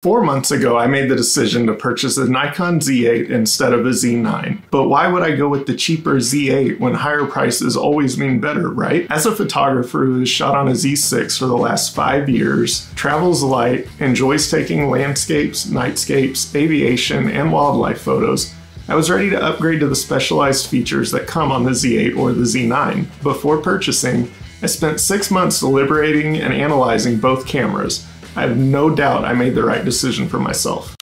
4 months ago, I made the decision to purchase a Nikon Z8 instead of a Z9. But why would I go with the cheaper Z8 when higher prices always mean better, right? As a photographer who has shot on a Z6 for the last 5 years, travels light, enjoys taking landscapes, nightscapes, aviation, and wildlife photos, I was ready to upgrade to the specialized features that come on the Z8 or the Z9. Before purchasing, I spent 6 months deliberating and analyzing both cameras. I have no doubt I made the right decision for myself.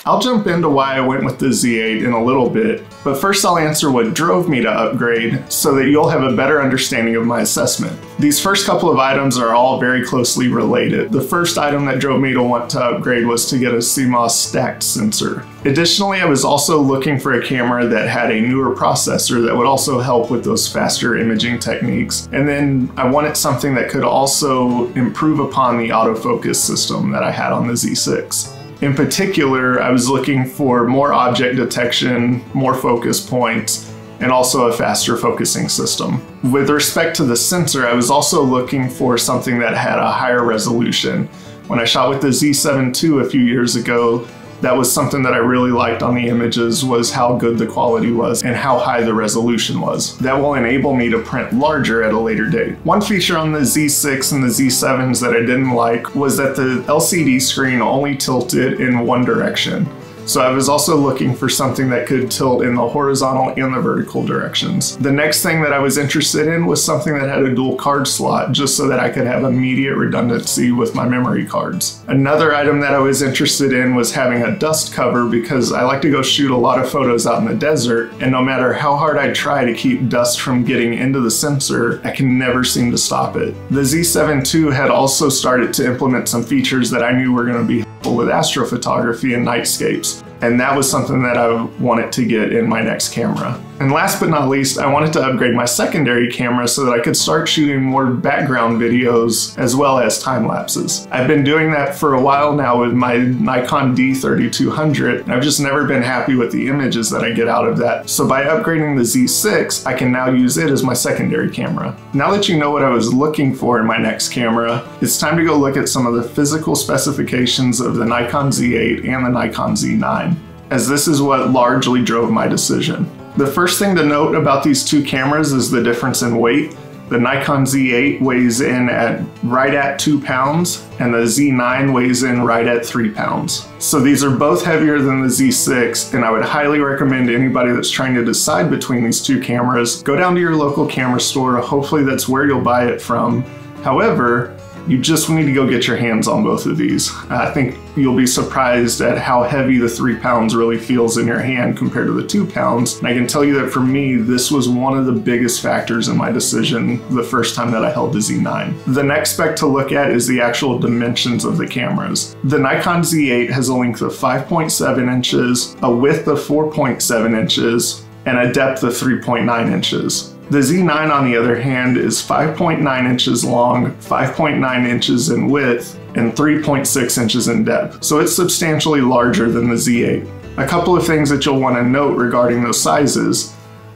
I'll jump into why I went with the Z8 in a little bit, but first I'll answer what drove me to upgrade so that you'll have a better understanding of my assessment. These first couple of items are all very closely related. The first item that drove me to want to upgrade was to get a CMOS stacked sensor. Additionally, I was also looking for a camera that had a newer processor that would also help with those faster imaging techniques. And then I wanted something that could also improve upon the autofocus system that I had on the Z6. In particular, I was looking for more object detection, more focus points, and also a faster focusing system. With respect to the sensor, I was also looking for something that had a higher resolution. When I shot with the Z7 II a few years ago, that was something that I really liked on the images, was how good the quality was and how high the resolution was. That will enable me to print larger at a later date. One feature on the Z6 and the Z7s that I didn't like was that the LCD screen only tilted in one direction. So I was also looking for something that could tilt in the horizontal and the vertical directions. The next thing that I was interested in was something that had a dual card slot, just so that I could have immediate redundancy with my memory cards. Another item that I was interested in was having a dust cover, because I like to go shoot a lot of photos out in the desert, and no matter how hard I try to keep dust from getting into the sensor, I can never seem to stop it. The Z7 II had also started to implement some features that I knew were going to be helpful with astrophotography and nightscapes. And that was something that I wanted to get in my next camera. And last but not least, I wanted to upgrade my secondary camera so that I could start shooting more background videos as well as time lapses. I've been doing that for a while now with my Nikon D3200, and I've just never been happy with the images that I get out of that. So by upgrading the Z6, I can now use it as my secondary camera. Now that you know what I was looking for in my next camera, it's time to go look at some of the physical specifications of the Nikon Z8 and the Nikon Z9, as this is what largely drove my decision. The first thing to note about these two cameras is the difference in weight. The Nikon Z8 weighs in at right at 2 pounds, and the Z9 weighs in right at 3 pounds. So these are both heavier than the Z6, and I would highly recommend anybody that's trying to decide between these two cameras, go down to your local camera store. Hopefully that's where you'll buy it from. However, you just need to go get your hands on both of these. I think you'll be surprised at how heavy the 3 pounds really feels in your hand compared to the 2 pounds. And I can tell you that for me, this was one of the biggest factors in my decision the first time that I held the Z9. The next spec to look at is the actual dimensions of the cameras. The Nikon Z8 has a length of 5.7 inches, a width of 4.7 inches, and a depth of 3.9 inches. The Z9, on the other hand, is 5.9 inches long, 5.9 inches in width, and 3.6 inches in depth. So it's substantially larger than the Z8. A couple of things that you'll want to note regarding those sizes.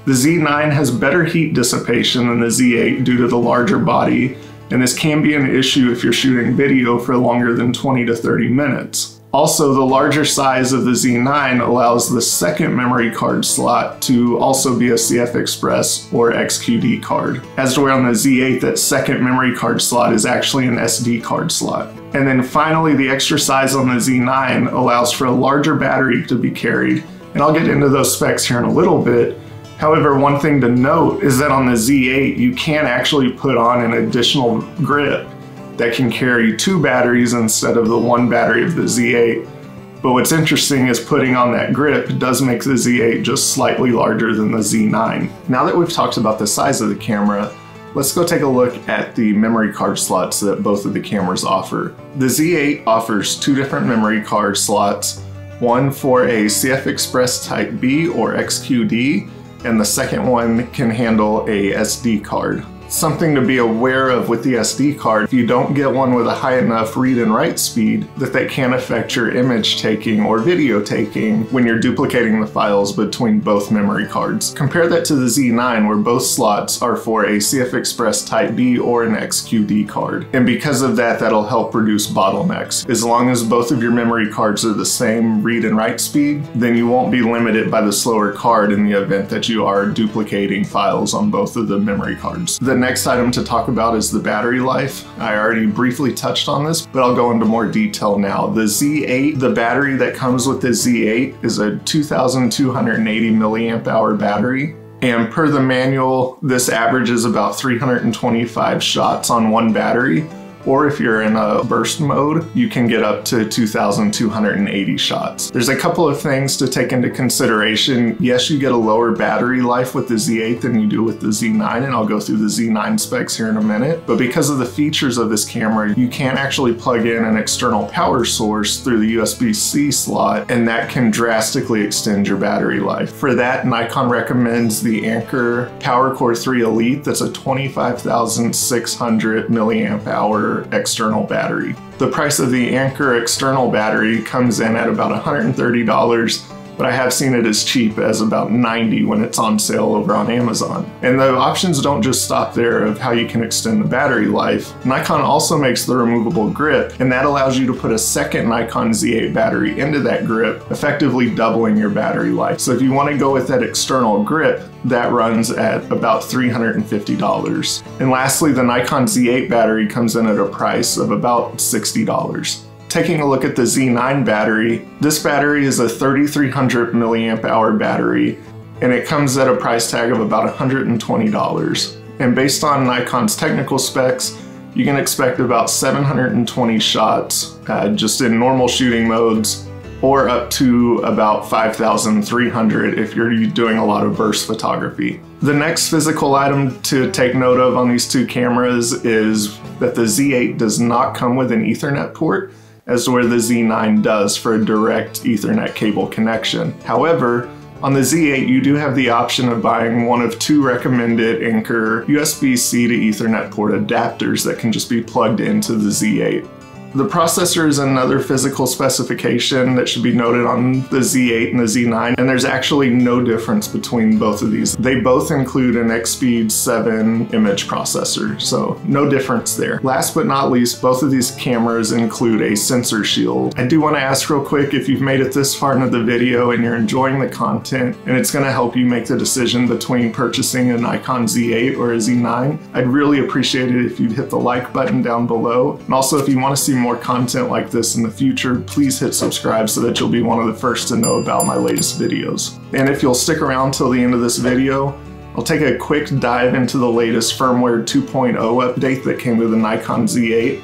The Z9 has better heat dissipation than the Z8 due to the larger body, and this can be an issue if you're shooting video for longer than 20 to 30 minutes. Also, the larger size of the Z9 allows the second memory card slot to also be a CF Express or XQD card, as to where on the Z8 that second memory card slot is actually an SD card slot. And then finally, the extra size on the Z9 allows for a larger battery to be carried, and I'll get into those specs here in a little bit. However, one thing to note is that on the Z8 you can actually put on an additional grip that can carry 2 batteries instead of the 1 battery of the Z8. But what's interesting is putting on that grip does make the Z8 just slightly larger than the Z9. Now that we've talked about the size of the camera, let's go take a look at the memory card slots that both of the cameras offer. The Z8 offers 2 different memory card slots, one for a CF Express Type B or XQD, and the second one can handle a SD card. Something to be aware of with the SD card, if you don't get one with a high enough read and write speed, that can affect your image taking or video taking when you're duplicating the files between both memory cards. Compare that to the Z9, where both slots are for a CF Express Type B or an XQD card. And because of that, that'll help reduce bottlenecks. As long as both of your memory cards are the same read and write speed, then you won't be limited by the slower card in the event that you are duplicating files on both of the memory cards. The next item to talk about is the battery life. I already briefly touched on this, but I'll go into more detail now. The Z8, the battery that comes with the Z8 is a 2,280 milliamp hour battery. And per the manual, this averages about 325 shots on one battery. Or if you're in a burst mode, you can get up to 2,280 shots. There's a couple of things to take into consideration. Yes, you get a lower battery life with the Z8 than you do with the Z9, and I'll go through the Z9 specs here in a minute. But because of the features of this camera, you can't actually plug in an external power source through the USB-C slot, and that can drastically extend your battery life. For that, Nikon recommends the Anker PowerCore 3 Elite. That's a 25,600 milliamp hour external battery. The price of the Anker external battery comes in at about $130, but I have seen it as cheap as about $90 when it's on sale over on Amazon. And the options don't just stop there of how you can extend the battery life. Nikon also makes the removable grip, and that allows you to put a second Nikon Z8 battery into that grip, effectively doubling your battery life. So if you want to go with that external grip, that runs at about $350. And lastly, the Nikon Z8 battery comes in at a price of about $60. Taking a look at the Z9 battery, this battery is a 3,300 milliamp hour battery, and it comes at a price tag of about $120. And based on Nikon's technical specs, you can expect about 720 shots just in normal shooting modes, or up to about 5,300 if you're doing a lot of burst photography. The next physical item to take note of on these two cameras is that the Z8 does not come with an Ethernet port, as to where the Z9 does for a direct Ethernet cable connection. However, on the Z8, you do have the option of buying one of two recommended Anker USB-C to Ethernet port adapters that can just be plugged into the Z8. The processor is another physical specification that should be noted on the Z8 and the Z9, and there's actually no difference between both of these. They both include an Xpeed 7 image processor, so no difference there. Last but not least, both of these cameras include a sensor shield. I do want to ask real quick, if you've made it this far into the video and you're enjoying the content, and it's going to help you make the decision between purchasing a Nikon Z8 or a Z9, I'd really appreciate it if you'd hit the like button down below. And also, if you want to see more content like this in the future, please hit subscribe so that you'll be one of the first to know about my latest videos. And if you'll stick around till the end of this video, I'll take a quick dive into the latest Firmware 2.0 update that came to the Nikon Z8.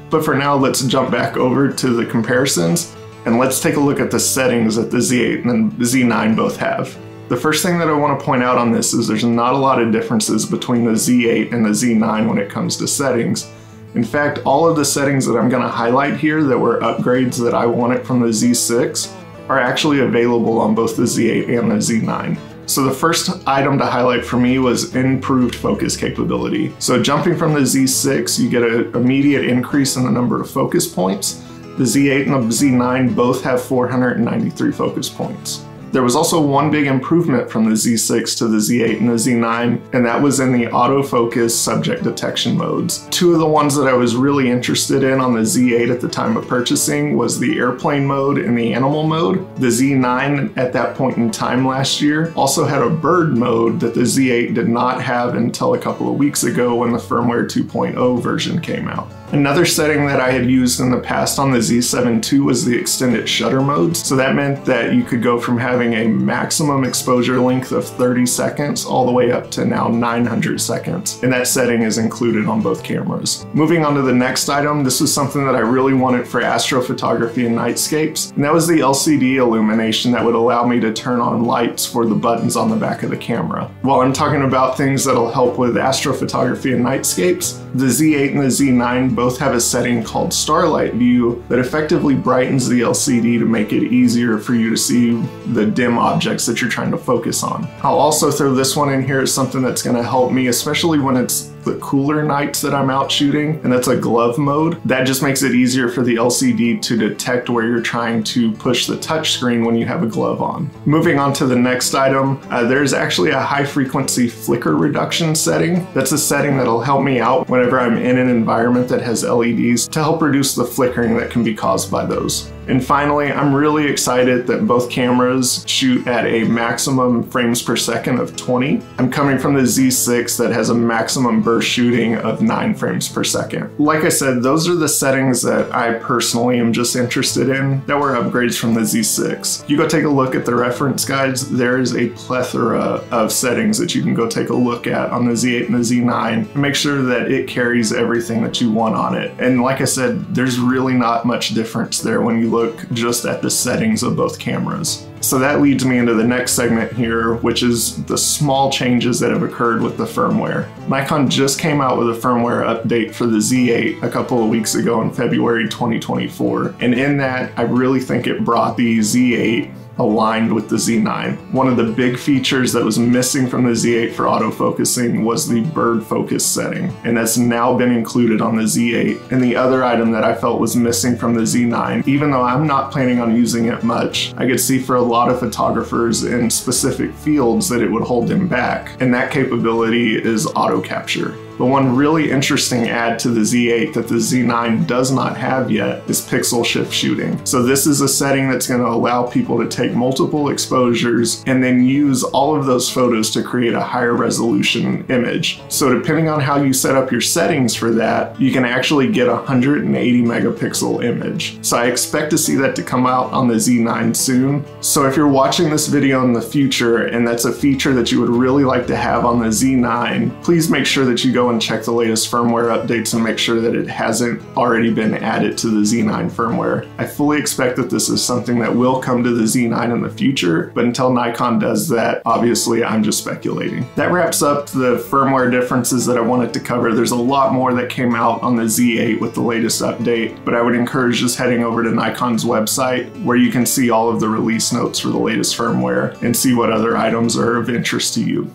But for now, let's jump back over to the comparisons, and let's take a look at the settings that the Z8 and the Z9 both have. The first thing that I want to point out on this is there's not a lot of differences between the Z8 and the Z9 when it comes to settings. In fact, all of the settings that I'm going to highlight here that were upgrades that I wanted from the Z6 are actually available on both the Z8 and the Z9. So the first item to highlight for me was improved focus capability. So jumping from the Z6, you get an immediate increase in the number of focus points. The Z8 and the Z9 both have 493 focus points. There was also one big improvement from the Z6 to the Z8 and the Z9, and that was in the autofocus subject detection modes. Two of the ones that I was really interested in on the Z8 at the time of purchasing was the airplane mode and the animal mode. The Z9 at that point in time last year also had a bird mode that the Z8 did not have until a couple of weeks ago when the Firmware 2.0 version came out. Another setting that I had used in the past on the Z7 II was the extended shutter modes. So that meant that you could go from having a maximum exposure length of 30 seconds all the way up to now 900 seconds. And that setting is included on both cameras. Moving on to the next item, this was something that I really wanted for astrophotography and nightscapes. And that was the LCD illumination that would allow me to turn on lights for the buttons on the back of the camera. While I'm talking about things that'll help with astrophotography and nightscapes, the Z8 and the Z9 both have a setting called Starlight View that effectively brightens the LCD to make it easier for you to see the dim objects that you're trying to focus on. I'll also throw this one in here as something that's going to help me, especially when it's the cooler nights that I'm out shooting, and that's a glove mode. That just makes it easier for the LCD to detect where you're trying to push the touch screen when you have a glove on. Moving on to the next item, there's actually a high frequency flicker reduction setting. That's a setting that'll help me out whenever I'm in an environment that has LEDs to help reduce the flickering that can be caused by those. And finally, I'm really excited that both cameras shoot at a maximum frames per second of 20. I'm coming from the Z6 that has a maximum burst shooting of 9 frames per second. Like I said, those are the settings that I personally am just interested in that were upgrades from the Z6. You go take a look at the reference guides, there's a plethora of settings that you can go take a look at on the Z8 and the Z9 and make sure that it carries everything that you want on it. And like I said, there's really not much difference there when you look just at the settings of both cameras. So that leads me into the next segment here, which is the small changes that have occurred with the firmware. Nikon just came out with a firmware update for the Z8 a couple of weeks ago in February 2024. And in that, I really think it brought the Z8 aligned with the Z9. One of the big features that was missing from the Z8 for autofocusing was the bird focus setting, and that's now been included on the Z8. And the other item that I felt was missing from the Z9, even though I'm not planning on using it much, I could see for a lot of photographers in specific fields that it would hold them back, and that capability is auto capture. But one really interesting add to the Z8 that the Z9 does not have yet is pixel shift shooting. So this is a setting that's going to allow people to take multiple exposures and then use all of those photos to create a higher resolution image. So depending on how you set up your settings for that, you can actually get a 180 megapixel image. So I expect to see that to come out on the Z9 soon. So if you're watching this video in the future and that's a feature that you would really like to have on the Z9, please make sure that you go and check the latest firmware updates and make sure that it hasn't already been added to the Z9 firmware. I fully expect that this is something that will come to the Z9 in the future, but until Nikon does that, obviously I'm just speculating. That wraps up the firmware differences that I wanted to cover. There's a lot more that came out on the Z8 with the latest update, but I would encourage just heading over to Nikon's website where you can see all of the release notes for the latest firmware and see what other items are of interest to you.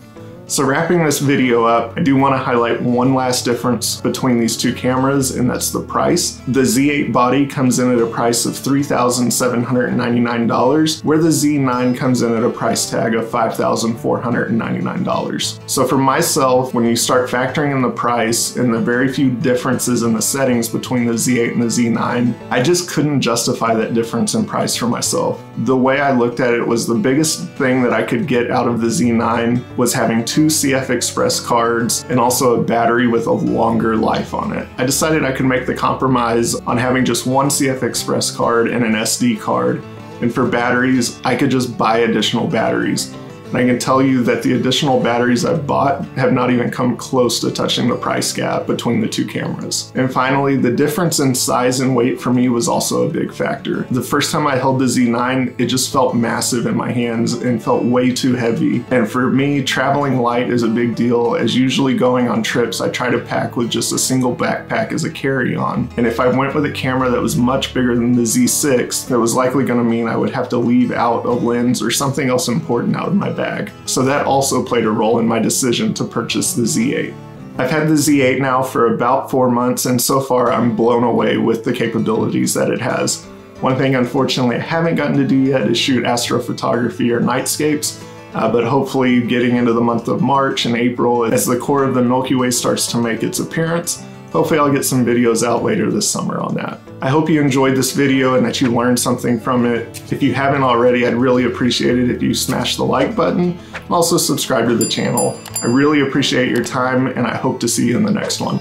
So wrapping this video up, I do want to highlight one last difference between these two cameras, and that's the price. The Z8 body comes in at a price of $3,799, where the Z9 comes in at a price tag of $5,499. So for myself, when you start factoring in the price and the very few differences in the settings between the Z8 and the Z9, I just couldn't justify that difference in price for myself. The way I looked at it was the biggest thing that I could get out of the Z9 was having two CF Express cards and also a battery with a longer life on it. I decided I could make the compromise on having just one CF Express card and an SD card, and for batteries, I could just buy additional batteries. And I can tell you that the additional batteries I've bought have not even come close to touching the price gap between the two cameras. And finally, the difference in size and weight for me was also a big factor. The first time I held the Z9, it just felt massive in my hands and felt way too heavy. And for me, traveling light is a big deal, as usually going on trips, I try to pack with just a single backpack as a carry-on. And if I went with a camera that was much bigger than the Z6, that was likely going to mean I would have to leave out a lens or something else important out of my bag. So that also played a role in my decision to purchase the Z8. I've had the Z8 now for about 4 months, and so far I'm blown away with the capabilities that it has. One thing unfortunately I haven't gotten to do yet is shoot astrophotography or nightscapes, but hopefully getting into the month of March and April as the core of the Milky Way starts to make its appearance, hopefully I'll get some videos out later this summer on that. I hope you enjoyed this video and that you learned something from it. If you haven't already, I'd really appreciate it if you smash the like button and also subscribe to the channel. I really appreciate your time, and I hope to see you in the next one.